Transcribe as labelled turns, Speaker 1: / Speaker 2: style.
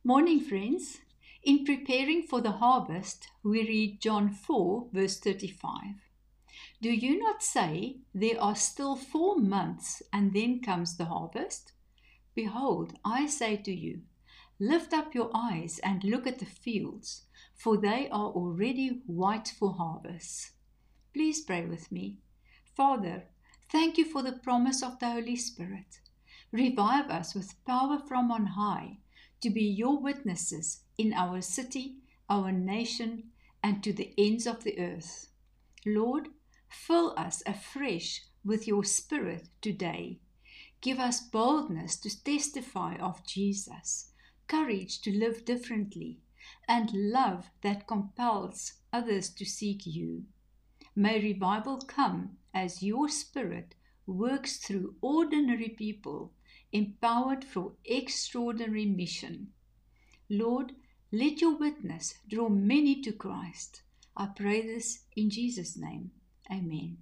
Speaker 1: Morning, friends. In preparing for the harvest, we read John 4, verse 35. Do you not say, there are still 4 months and then comes the harvest? Behold, I say to you, lift up your eyes and look at the fields, for they are already white for harvest. Please pray with me. Father, thank you for the promise of the Holy Spirit. Revive us with power from on high to be your witnesses in our city, our nation, and to the ends of the earth. Lord, fill us afresh with your Spirit today. Give us boldness to testify of Jesus, courage to live differently, and love that compels others to seek you. May revival come as your Spirit works through ordinary people, empowered for extraordinary mission. Lord, let your witness draw many to Christ. I pray this in Jesus' name. Amen.